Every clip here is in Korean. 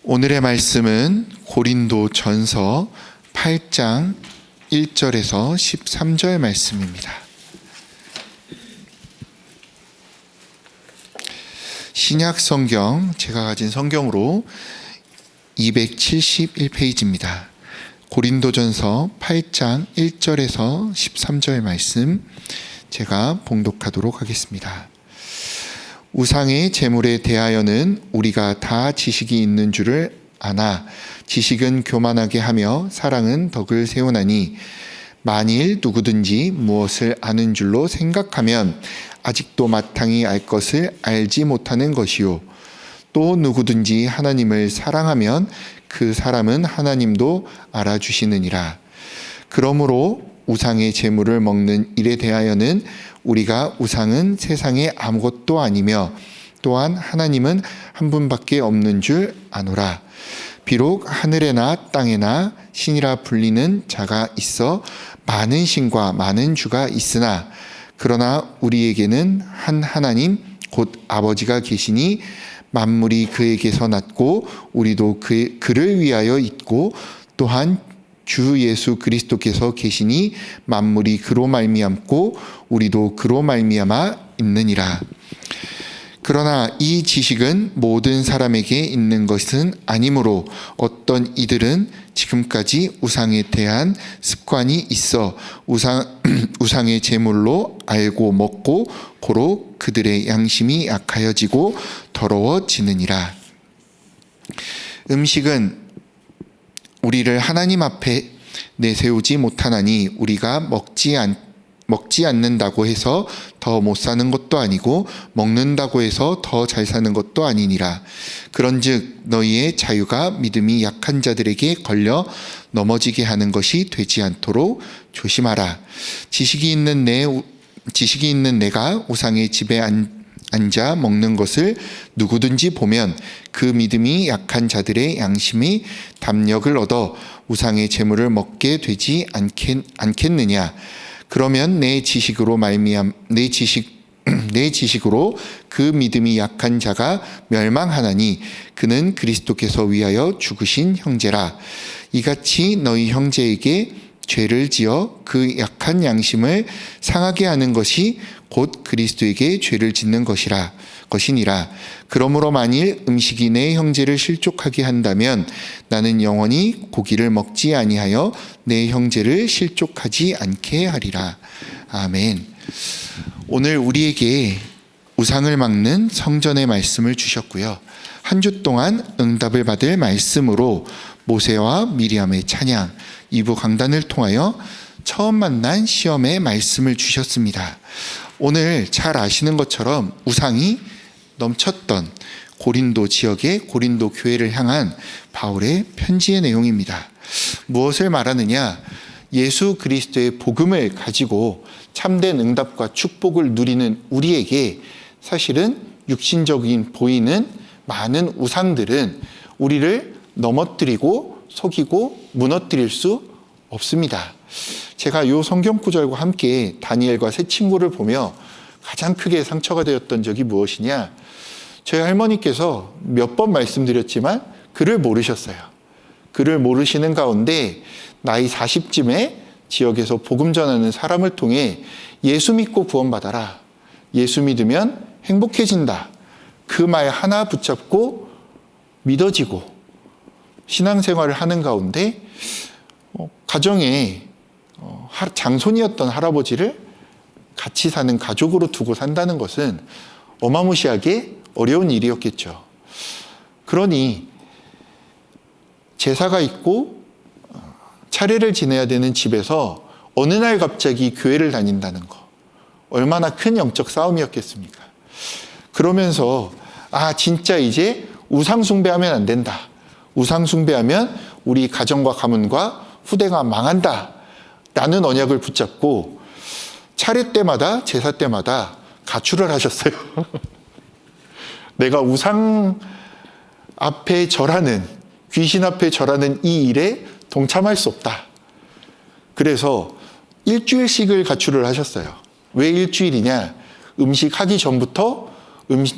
오늘의 말씀은 고린도전서 8장 1절에서 13절 말씀입니다. 신약 성경, 제가 가진 성경으로 271페이지입니다. 고린도전서 8장 1절에서 13절 말씀 제가 봉독하도록 하겠습니다. 우상의 제물에 대하여는 우리가 다 지식이 있는 줄을 아나 지식은 교만하게 하며 사랑은 덕을 세우나니 만일 누구든지 무엇을 아는 줄로 생각하면 아직도 마땅히 알 것을 알지 못하는 것이요 또 누구든지 하나님을 사랑하면 그 사람은 하나님도 알아주시느니라. 그러므로 우상의 제물을 먹는 일에 대하여는 우리가 우상은 세상에 아무것도 아니며 또한 하나님은 한 분밖에 없는 줄 아노라. 비록 하늘에나 땅에나 신이라 불리는 자가 있어 많은 신과 많은 주가 있으나 그러나 우리에게는 한 하나님 곧 아버지가 계시니 만물이 그에게서 났고 우리도 그를 위하여 있고 또한 주 예수 그리스도께서 계시니 만물이 그로 말미암고 우리도 그로 말미암아 있느니라. 그러나 이 지식은 모든 사람에게 있는 것은 아니므로 어떤 이들은 지금까지 우상에 대한 습관이 있어 우상의 제물로 알고 먹고 고로 그들의 양심이 약하여지고 더러워지느니라. 음식은 우리를 하나님 앞에 내세우지 못하나니 우리가 먹지 않는다고 해서 더 못 사는 것도 아니고 먹는다고 해서 더 잘 사는 것도 아니니라. 그런즉 너희의 자유가 믿음이 약한 자들에게 걸려 넘어지게 하는 것이 되지 않도록 조심하라. 지식이 있는 내가 우상의 집에 앉아 먹는 것을 누구든지 보면 그 믿음이 약한 자들의 양심이 담력을 얻어 우상의 제물을 먹게 되지 않겠느냐. 그러면 내 지식으로 그 믿음이 약한 자가 멸망하나니 그는 그리스도께서 위하여 죽으신 형제라. 이같이 너희 형제에게 죄를 지어 그 약한 양심을 상하게 하는 것이 곧 그리스도에게 죄를 짓는 것이니라. 그러므로 만일 음식이 내 형제를 실족하게 한다면 나는 영원히 고기를 먹지 아니하여 내 형제를 실족하지 않게 하리라. 아멘. 오늘 우리에게 우상을 막는 성전의 말씀을 주셨고요. 한 주 동안 응답을 받을 말씀으로 모세와 미리암의 찬양 2부 강단을 통하여 처음 만난 시험의 말씀을 주셨습니다. 오늘 잘 아시는 것처럼 우상이 넘쳤던 고린도 지역의 고린도 교회를 향한 바울의 편지의 내용입니다. 무엇을 말하느냐? 예수 그리스도의 복음을 가지고 참된 응답과 축복을 누리는 우리에게 사실은 육신적인 보이는 많은 우상들은 우리를 넘어뜨리고 속이고 무너뜨릴 수 없습니다. 제가 이 성경 구절과 함께 다니엘과 세 친구를 보며 가장 크게 상처가 되었던 적이 무엇이냐? 저희 할머니께서 몇 번 말씀드렸지만 그를 모르셨어요. 그를 모르시는 가운데 나이 40쯤에 지역에서 복음 전하는 사람을 통해 예수 믿고 구원받아라. 예수 믿으면 행복해진다. 그 말 하나 붙잡고 믿어지고 신앙생활을 하는 가운데 가정에 장손이었던 할아버지를 같이 사는 가족으로 두고 산다는 것은 어마무시하게 어려운 일이었겠죠. 그러니 제사가 있고 차례를 지내야 되는 집에서 어느 날 갑자기 교회를 다닌다는 거 얼마나 큰 영적 싸움이었겠습니까? 그러면서 진짜 이제 우상 숭배하면 안 된다. 우상 숭배하면 우리 가정과 가문과 후대가 망한다. 라는 언약을 붙잡고 차례 때마다 제사 때마다 가출을 하셨어요. 내가 우상 앞에 절하는 귀신 앞에 절하는 이 일에 동참할 수 없다. 그래서 일주일씩을 가출을 하셨어요. 왜 일주일이냐? 음식 하기 전부터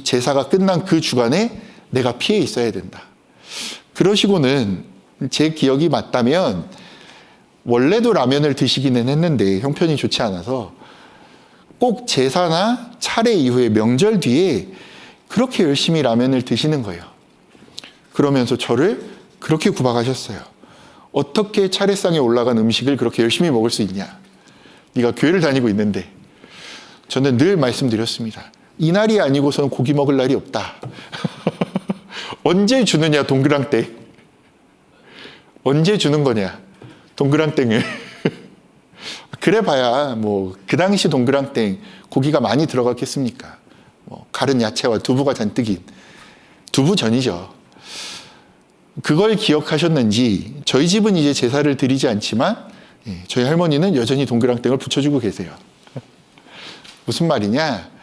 제사가 끝난 그 주간에 내가 피해 있어야 된다. 그러시고는 제 기억이 맞다면 원래도 라면을 드시기는 했는데 형편이 좋지 않아서 꼭 제사나 차례 이후에 명절 뒤에 그렇게 열심히 라면을 드시는 거예요. 그러면서 저를 그렇게 구박하셨어요. 어떻게 차례상에 올라간 음식을 그렇게 열심히 먹을 수 있냐? 네가 교회를 다니고 있는데. 저는 늘 말씀드렸습니다. 이날이 아니고서는 고기 먹을 날이 없다. 언제 주느냐 동그랑땡. 언제 주는 거냐 동그랑땡을. 그래 봐야 뭐 그 당시 동그랑땡 고기가 많이 들어갔겠습니까? 갈은 야채와 두부가 잔뜩인 두부전이죠. 그걸 기억하셨는지 저희 집은 이제 제사를 드리지 않지만 저희 할머니는 여전히 동그랑땡을 붙여주고 계세요. 무슨 말이냐?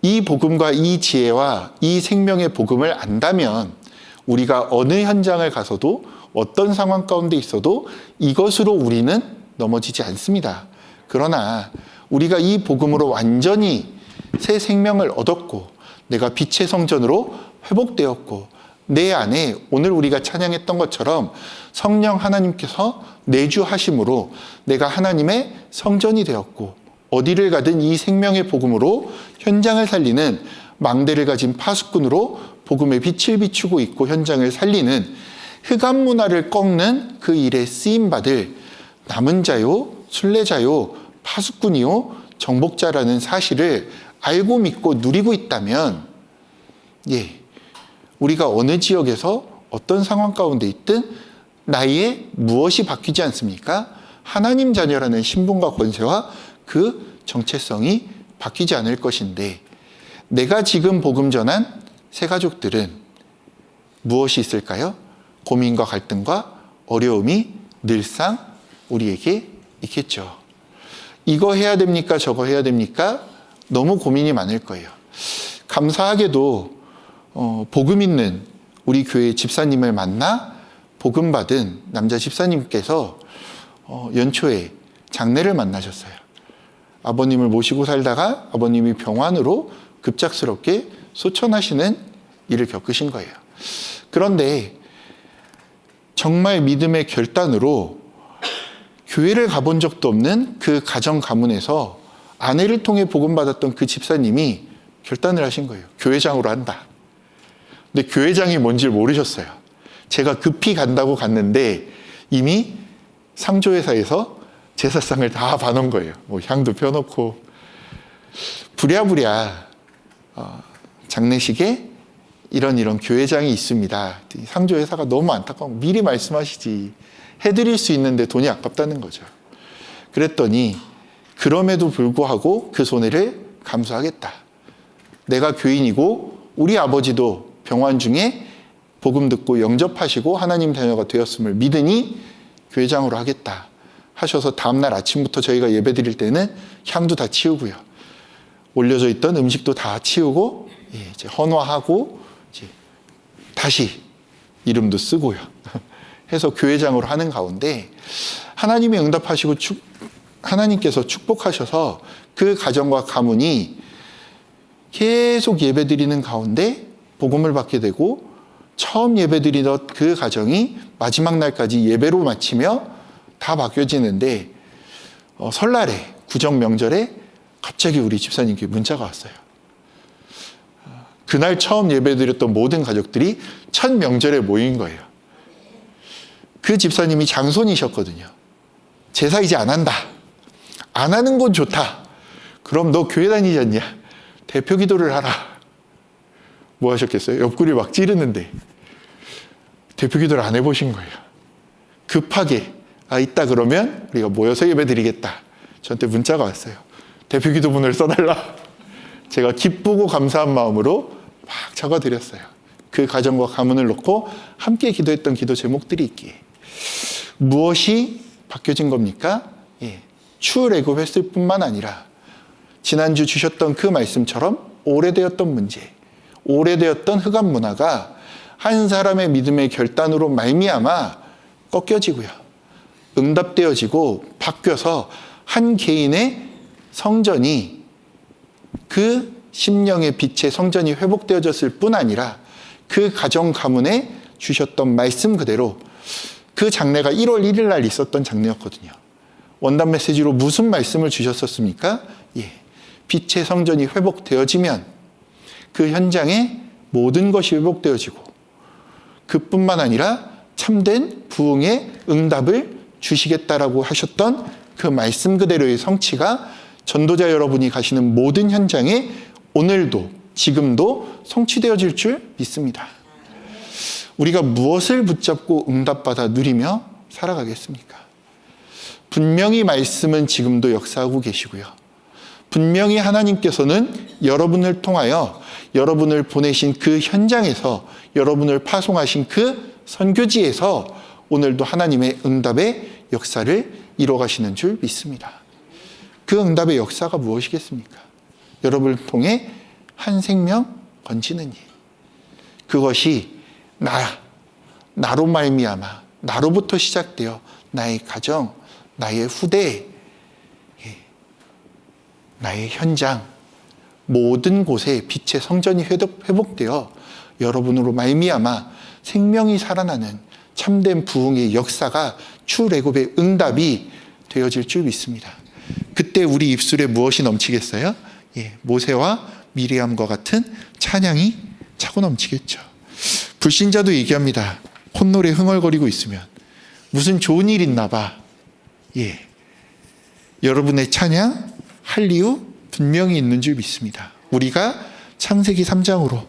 이 복음과 이 지혜와 이 생명의 복음을 안다면 우리가 어느 현장을 가서도 어떤 상황 가운데 있어도 이것으로 우리는 넘어지지 않습니다. 그러나 우리가 이 복음으로 완전히 새 생명을 얻었고 내가 빛의 성전으로 회복되었고 내 안에 오늘 우리가 찬양했던 것처럼 성령 하나님께서 내주하심으로 내가 하나님의 성전이 되었고 어디를 가든 이 생명의 복음으로 현장을 살리는 망대를 가진 파수꾼으로 복음의 빛을 비추고 있고 현장을 살리는 흑암 문화를 꺾는 그 일에 쓰임받을 남은 자요, 순례자요, 파수꾼이요, 정복자라는 사실을 알고 믿고 누리고 있다면 우리가 어느 지역에서 어떤 상황 가운데 있든 나의 무엇이 바뀌지 않습니까? 하나님 자녀라는 신분과 권세와 그 정체성이 바뀌지 않을 것인데 내가 지금 복음 전한 새 가족들은 무엇이 있을까요? 고민과 갈등과 어려움이 늘상 우리에게 있겠죠. 이거 해야 됩니까? 저거 해야 됩니까? 너무 고민이 많을 거예요. 감사하게도 복음 있는 우리 교회 집사님을 만나 복음 받은 남자 집사님께서 연초에 장례를 만나셨어요. 아버님을 모시고 살다가 아버님이 병환으로 급작스럽게 소천하시는 일을 겪으신 거예요. 그런데 정말 믿음의 결단으로 교회를 가본 적도 없는 그 가정 가문에서 아내를 통해 복음받았던 그 집사님이 결단을 하신 거예요. 교회장으로 한다. 근데 교회장이 뭔지 모르셨어요. 제가 급히 간다고 갔는데 이미 상조회사에서 제사상을 다 봐놓은 거예요. 뭐 향도 펴놓고 부랴부랴 장례식에 이런 교회장이 있습니다. 상조회사가 너무 안타까워. 미리 말씀하시지. 해드릴 수 있는데 돈이 아깝다는 거죠. 그랬더니 그럼에도 불구하고 그 손해를 감수하겠다. 내가 교인이고 우리 아버지도 병환 중에 복음 듣고 영접하시고 하나님 자녀가 되었음을 믿으니 교회장으로 하겠다 하셔서 다음날 아침부터 저희가 예배 드릴 때는 향도 다 치우고요. 올려져 있던 음식도 다 치우고 이제 헌화하고 이제 다시 이름도 쓰고요. 해서 교회장으로 하는 가운데 하나님이 응답하시고 하나님께서 축복하셔서 그 가정과 가문이 계속 예배드리는 가운데 복음을 받게 되고 처음 예배드리던 그 가정이 마지막 날까지 예배로 마치며 다 바뀌어지는데 설날에 구정 명절에 갑자기 우리 집사님께 문자가 왔어요. 그날 처음 예배드렸던 모든 가족들이 첫 명절에 모인 거예요. 그 집사님이 장손이셨거든요. 제사 이제 안 한다. 안 하는 건 좋다. 그럼 너 교회 다니지 않냐? 대표 기도를 하라. 뭐 하셨겠어요? 옆구리 막 찌르는데 대표 기도를 안 해보신 거예요. 급하게 있다 그러면 우리가 모여서 예배 드리겠다. 저한테 문자가 왔어요. 대표 기도문을 써달라. 제가 기쁘고 감사한 마음으로 막 적어드렸어요. 그 가정과 가문을 놓고 함께 기도했던 기도 제목들이 있기에 무엇이 바뀌어진 겁니까? 출애굽했을 뿐만 아니라 지난주 주셨던 그 말씀처럼 오래되었던 문제, 오래되었던 흑암 문화가 한 사람의 믿음의 결단으로 말미암아 꺾여지고요. 응답되어지고 바뀌어서 한 개인의 성전이 그 심령의 빛의 성전이 회복되어졌을 뿐 아니라 그 가정 가문에 주셨던 말씀 그대로 그 장례가 1월 1일 날 있었던 장례였거든요. 원단 메시지로 무슨 말씀을 주셨었습니까? 빛의 성전이 회복되어지면 그 현장에 모든 것이 회복되어지고 그뿐만 아니라 참된 부흥의 응답을 주시겠다라고 하셨던 그 말씀 그대로의 성취가 전도자 여러분이 가시는 모든 현장에 오늘도 지금도 성취되어질 줄 믿습니다. 우리가 무엇을 붙잡고 응답받아 누리며 살아가겠습니까? 분명히 말씀은 지금도 역사하고 계시고요. 분명히 하나님께서는 여러분을 통하여 여러분을 보내신 그 현장에서 여러분을 파송하신 그 선교지에서 오늘도 하나님의 응답의 역사를 이뤄가시는 줄 믿습니다. 그 응답의 역사가 무엇이겠습니까? 여러분을 통해 한 생명 건지는 일. 그것이 나로 말미암아 나로부터 시작되어 나의 가정, 나의 후대, 나의 현장 모든 곳에 빛의 성전이 회복되어 여러분으로 말미암아 생명이 살아나는 참된 부흥의 역사가 출애굽의 응답이 되어질 줄 믿습니다. 그때 우리 입술에 무엇이 넘치겠어요? 모세와 미리암과 같은 찬양이 차고 넘치겠죠. 불신자도 얘기합니다. 콧노래 흥얼거리고 있으면 무슨 좋은 일 있나 봐. 여러분의 찬양 할 이유 분명히 있는 줄 믿습니다. 우리가 창세기 3장으로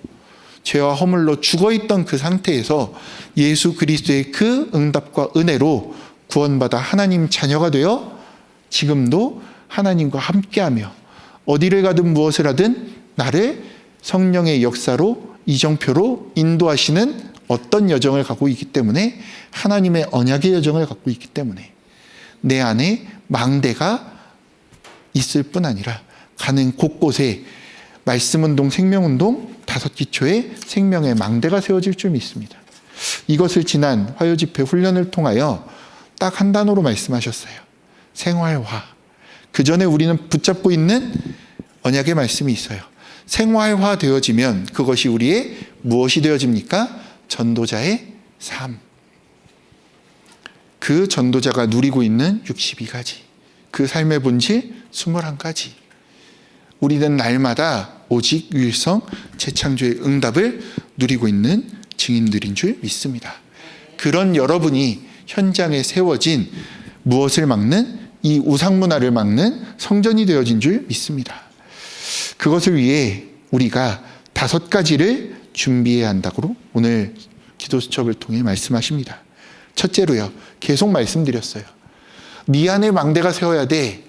죄와 허물로 죽어있던 그 상태에서 예수 그리스도의 그 응답과 은혜로 구원받아 하나님 자녀가 되어 지금도 하나님과 함께하며 어디를 가든 무엇을 하든 나를 성령의 역사로 이정표로 인도하시는 어떤 여정을 갖고 있기 때문에 하나님의 언약의 여정을 갖고 있기 때문에 내 안에 망대가 있을 뿐 아니라 가는 곳곳에 말씀운동, 생명운동 5기초의 생명의 망대가 세워질 줄 믿습니다. 이것을 지난 화요집회 훈련을 통하여 딱 한 단어로 말씀하셨어요. 생활화. 그 전에 우리는 붙잡고 있는 언약의 말씀이 있어요. 생활화 되어지면 그것이 우리의 무엇이 되어집니까? 전도자의 삶. 그 전도자가 누리고 있는 62가지. 그 삶의 본질 21가지. 우리는 날마다 오직 유일성 재창조의 응답을 누리고 있는 증인들인 줄 믿습니다. 그런 여러분이 현장에 세워진 무엇을 막는 이 우상문화를 막는 성전이 되어진 줄 믿습니다. 그것을 위해 우리가 5가지를 준비해야 한다고 오늘 기도수첩을 통해 말씀하십니다. 첫째로요, 계속 말씀드렸어요. 네 안에 망대가 세워야 돼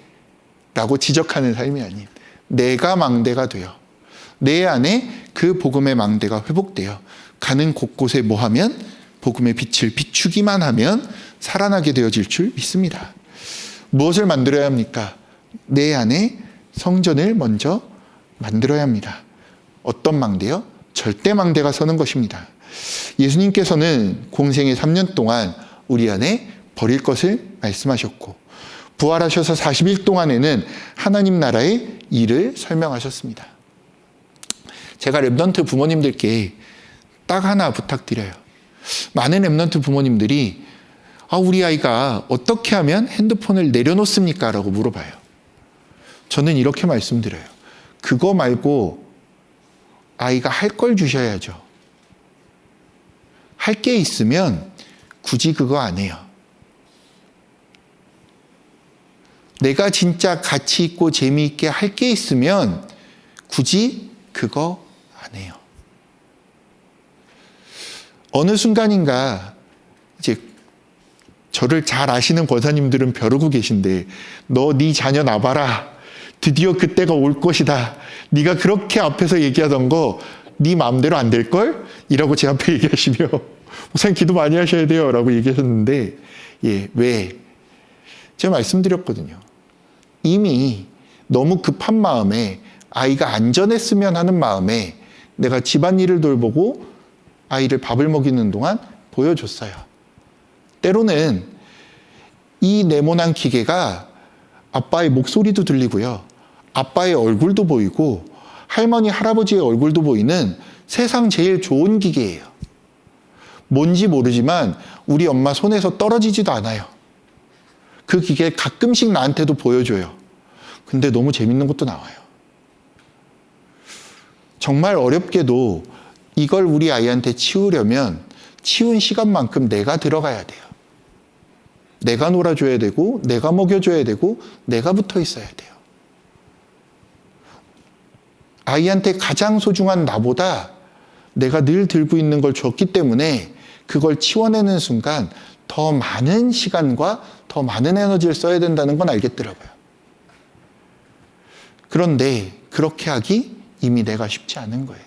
라고 지적하는 삶이 아닌 내가 망대가 되어 내 안에 그 복음의 망대가 회복되어 가는 곳곳에 뭐하면 복음의 빛을 비추기만 하면 살아나게 되어질 줄 믿습니다. 무엇을 만들어야 합니까? 내 안에 성전을 먼저 만들어야 합니다. 어떤 망대요? 절대 망대가 서는 것입니다. 예수님께서는 공생의 3년 동안 우리 안에 버릴 것을 말씀하셨고 부활하셔서 40일 동안에는 하나님 나라의 일을 설명하셨습니다. 제가 랩넌트 부모님들께 딱 하나 부탁드려요. 많은 랩넌트 부모님들이 우리 아이가 어떻게 하면 핸드폰을 내려놓습니까? 라고 물어봐요. 저는 이렇게 말씀드려요. 그거 말고 아이가 할 걸 주셔야죠. 할 게 있으면 굳이 그거 안 해요. 내가 진짜 가치 있고 재미있게 할 게 있으면 굳이 그거 안 해요. 어느 순간인가 이제 저를 잘 아시는 권사님들은 벼르고 계신데 너 네 자녀 놔봐라. 드디어 그때가 올 것이다. 네가 그렇게 앞에서 얘기하던 거 네 마음대로 안 될걸? 이라고 제 앞에 얘기하시며 목사님 기도 많이 하셔야 돼요 라고 얘기하셨는데 왜? 제가 말씀드렸거든요. 이미 너무 급한 마음에 아이가 안전했으면 하는 마음에 내가 집안일을 돌보고 아이를 밥을 먹이는 동안 보여줬어요. 때로는 이 네모난 기계가 아빠의 목소리도 들리고요. 아빠의 얼굴도 보이고 할머니, 할아버지의 얼굴도 보이는 세상 제일 좋은 기계예요. 뭔지 모르지만 우리 엄마 손에서 떨어지지도 않아요. 그 기계 가끔씩 나한테도 보여줘요. 근데 너무 재밌는 것도 나와요. 정말 어렵게도 이걸 우리 아이한테 치우려면 치운 시간만큼 내가 들어가야 돼요. 내가 놀아줘야 되고, 내가 먹여줘야 되고, 내가 붙어 있어야 돼요. 아이한테 가장 소중한 나보다 내가 늘 들고 있는 걸 줬기 때문에 그걸 치워내는 순간 더 많은 시간과 더 많은 에너지를 써야 된다는 건 알겠더라고요. 그런데 그렇게 하기 이미 내가 쉽지 않은 거예요.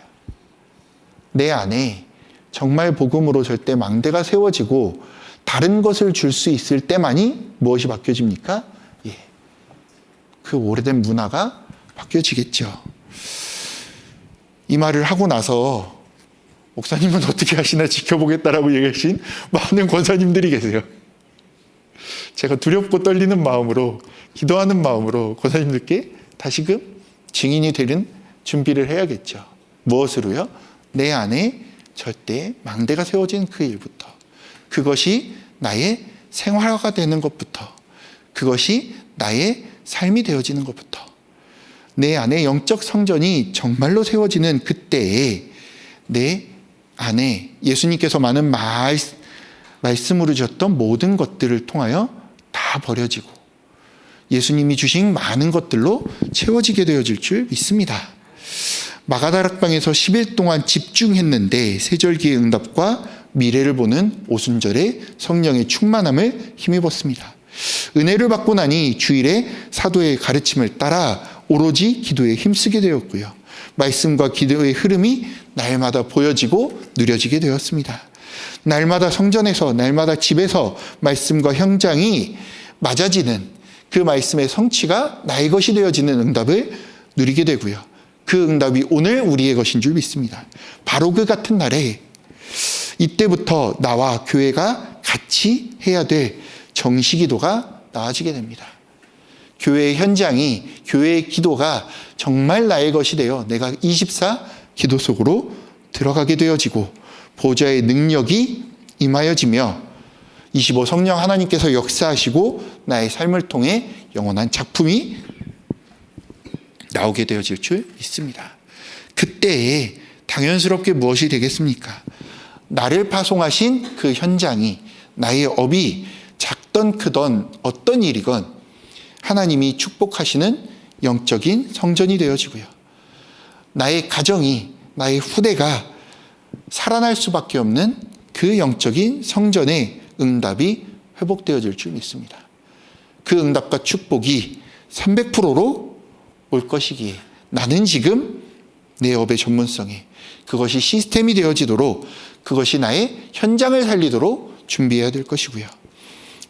내 안에 정말 복음으로 절대 망대가 세워지고 다른 것을 줄 수 있을 때만이 무엇이 바뀌어집니까? 예. 그 오래된 문화가 바뀌어지겠죠. 이 말을 하고 나서 목사님은 어떻게 하시나 지켜보겠다라고 얘기하신 많은 권사님들이 계세요. 제가 두렵고 떨리는 마음으로, 기도하는 마음으로 권사님들께 다시금 증인이 되는 준비를 해야겠죠. 무엇으로요? 내 안에 절대 망대가 세워진 그 일부터, 그것이 나의 생활화가 되는 것부터, 그것이 나의 삶이 되어지는 것부터, 내 안에 영적 성전이 정말로 세워지는 그때에 내 안에 예수님께서 많은 말씀으로 주셨던 모든 것들을 통하여 다 버려지고 예수님이 주신 많은 것들로 채워지게 되어질 줄 믿습니다. 마가다락방에서 10일 동안 집중했는데 세절기의 응답과 미래를 보는 오순절에 성령의 충만함을 힘입었습니다. 은혜를 받고 나니 주일에 사도의 가르침을 따라 오로지 기도에 힘쓰게 되었고요. 말씀과 기도의 흐름이 날마다 보여지고 누려지게 되었습니다. 날마다 성전에서, 날마다 집에서 말씀과 현장이 맞아지는 그 말씀의 성취가 나의 것이 되어지는 응답을 누리게 되고요. 그 응답이 오늘 우리의 것인 줄 믿습니다. 바로 그 같은 날에 이때부터 나와 교회가 같이 해야 될 정시기도가 나아지게 됩니다. 교회의 현장이, 교회의 기도가 정말 나의 것이 되어 내가 24 기도 속으로 들어가게 되어지고 보좌의 능력이 임하여지며 25 성령 하나님께서 역사하시고 나의 삶을 통해 영원한 작품이 나오게 되어질 줄 믿습니다. 그때에 당연스럽게 무엇이 되겠습니까? 나를 파송하신 그 현장이, 나의 업이 작던 크던 어떤 일이건 하나님이 축복하시는 영적인 성전이 되어지고요. 나의 가정이, 나의 후대가 살아날 수밖에 없는 그 영적인 성전의 응답이 회복되어질 줄 믿습니다. 그 응답과 축복이 300%로 올 것이기에 나는 지금 내 업의 전문성에 그것이 시스템이 되어지도록, 그것이 나의 현장을 살리도록 준비해야 될 것이고요.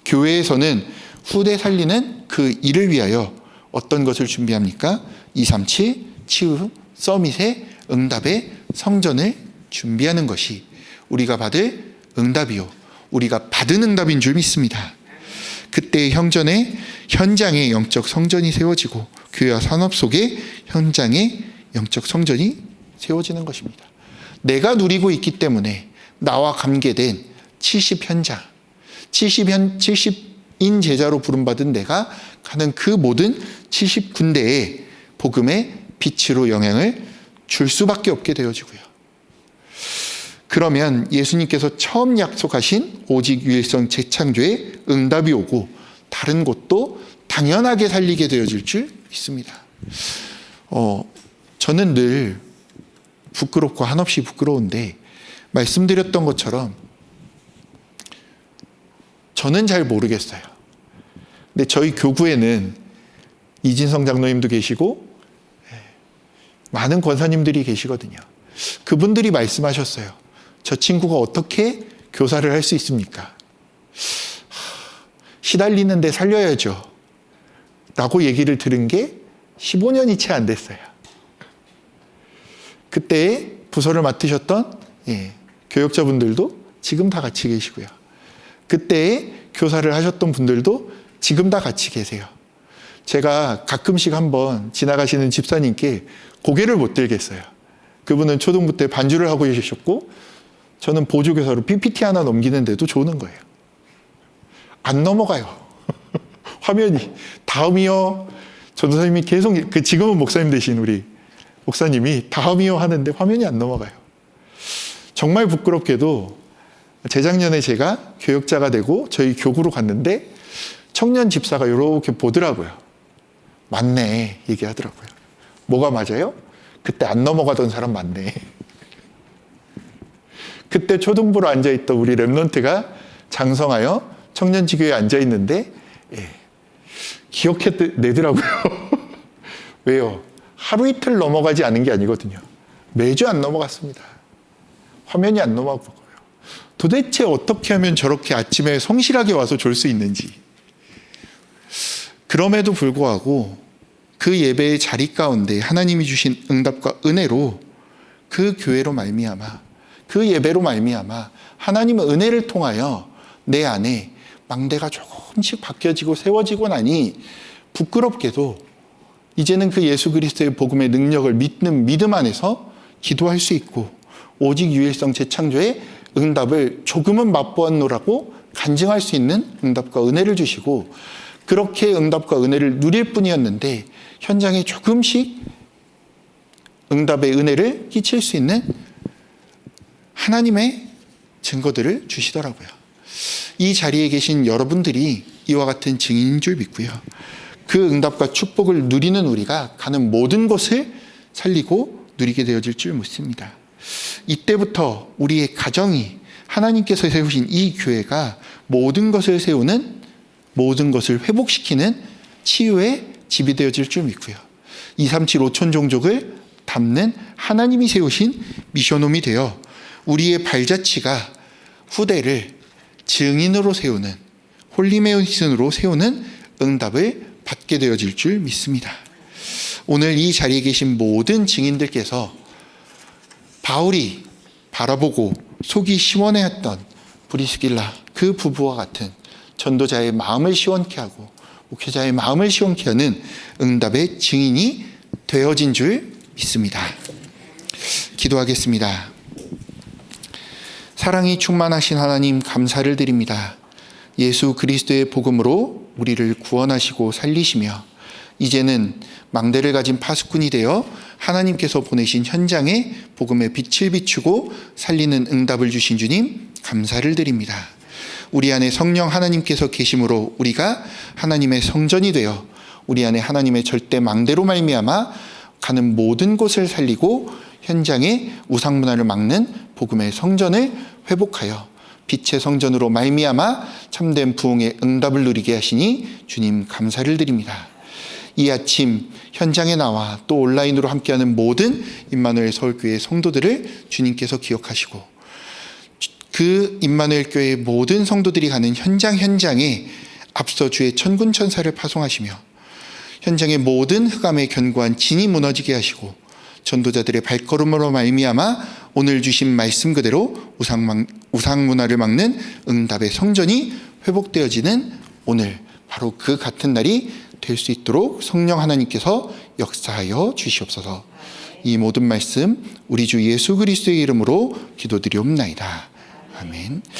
교회에서는 후대 살리는 그 일을 위하여 어떤 것을 준비합니까? 237 치유 서밋의 응답의 성전을 준비하는 것이 우리가 받을 응답이요, 우리가 받은 응답인 줄 믿습니다. 그때 현장에 영적 성전이 세워지고 교회와 산업 속에 현장에 영적 성전이 세워지는 것입니다. 내가 누리고 있기 때문에 나와 관계된 70 현장, 70인 제자로 부름받은 내가 가는 그 모든 70군데에 복음의 빛으로 영향을 줄 수밖에 없게 되어지고요. 그러면 예수님께서 처음 약속하신 오직 유일성 재창조의 응답이 오고 다른 곳도 당연하게 살리게 되어질 줄 믿습니다. 저는 늘 부끄럽고 한없이 부끄러운데 말씀드렸던 것처럼 저는 잘 모르겠어요. 근데 저희 교구에는 이진성 장로님도 계시고 많은 권사님들이 계시거든요. 그분들이 말씀하셨어요. 저 친구가 어떻게 교사를 할 수 있습니까? 시달리는데 살려야죠. 라고 얘기를 들은 게 15년이 채 안 됐어요. 그때 부서를 맡으셨던 교역자분들도 지금 다 같이 계시고요. 그때 교사를 하셨던 분들도 지금 다 같이 계세요. 제가 가끔씩 한번 지나가시는 집사님께 고개를 못 들겠어요. 그분은 초등부 때 반주를 하고 계셨고 저는 보조교사로 PPT 하나 넘기는데도 조는 거예요. 안 넘어가요. 화면이. 다음이요. 전도사님이 계속 지금은 목사님 되신 우리 목사님이 다음이요 하는데 화면이 안 넘어가요. 정말 부끄럽게도 재작년에 제가 교역자가 되고 저희 교구로 갔는데 청년 집사가 이렇게 보더라고요. 맞네 얘기하더라고요. 뭐가 맞아요? 그때 안 넘어가던 사람 맞네. 그때 초등부로 앉아있던 우리 랩런트가 장성하여 청년지교에 앉아있는데 기억해내더라고요. 왜요? 하루 이틀 넘어가지 않은 게 아니거든요. 매주 안 넘어갔습니다. 화면이 안 넘어가고요. 도대체 어떻게 하면 저렇게 아침에 성실하게 와서 졸 수 있는지. 그럼에도 불구하고 그 예배의 자리 가운데 하나님이 주신 응답과 은혜로 그 교회로 말미암아 그 예배로 말미암아 하나님의 은혜를 통하여 내 안에 망대가 조금씩 바뀌어지고 세워지고 나니 부끄럽게도 이제는 그 예수 그리스도의 복음의 능력을 믿는 믿음 안에서 기도할 수 있고 오직 유일성 재창조의 응답을 조금은 맛보았노라고 간증할 수 있는 응답과 은혜를 주시고 그렇게 응답과 은혜를 누릴 뿐이었는데 현장에 조금씩 응답의 은혜를 끼칠 수 있는 하나님의 증거들을 주시더라고요. 이 자리에 계신 여러분들이 이와 같은 증인인 줄 믿고요. 그 응답과 축복을 누리는 우리가 가는 모든 것을 살리고 누리게 되어질 줄 믿습니다. 이때부터 우리의 가정이 하나님께서 세우신 이 교회가 모든 것을 세우는 모든 것을 회복시키는 치유의 집이 되어질 줄 믿고요. 237 5천 종족을 담는 하나님이 세우신 미션홈이 되어 우리의 발자취가 후대를 증인으로 세우는 홀리메이슨으로 세우는 응답을 받게 되어질 줄 믿습니다. 오늘 이 자리에 계신 모든 증인들께서 바울이 바라보고 속이 시원해했던 브리스길라 그 부부와 같은 전도자의 마음을 시원케 하고 목회자의 마음을 시원케 하는 응답의 증인이 되어진 줄 믿습니다. 기도하겠습니다. 사랑이 충만하신 하나님 감사를 드립니다. 예수 그리스도의 복음으로 우리를 구원하시고 살리시며 이제는 망대를 가진 파수꾼이 되어 하나님께서 보내신 현장에 복음의 빛을 비추고 살리는 응답을 주신 주님 감사를 드립니다. 우리 안에 성령 하나님께서 계심으로 우리가 하나님의 성전이 되어 우리 안에 하나님의 절대 망대로 말미암아 가는 모든 곳을 살리고 현장에 우상 문화를 막는 복음의 성전을 회복하여 빛의 성전으로 말미암아 참된 부흥의 응답을 누리게 하시니 주님 감사를 드립니다. 이 아침 현장에 나와 또 온라인으로 함께하는 모든 임마누엘 서울교회 성도들을 주님께서 기억하시고 그 임마누엘 교회의 모든 성도들이 가는 현장에 앞서 주의 천군천사를 파송하시며 현장의 모든 흑암의 견고한 진이 무너지게 하시고 전도자들의 발걸음으로 말미암아 오늘 주신 말씀 그대로 우상 문화를 막는 응답의 성전이 회복되어지는 오늘 바로 그 같은 날이 될 수 있도록 성령 하나님께서 역사하여 주시옵소서. 이 모든 말씀 우리 주 예수 그리스도의 이름으로 기도드리옵나이다. 아멘.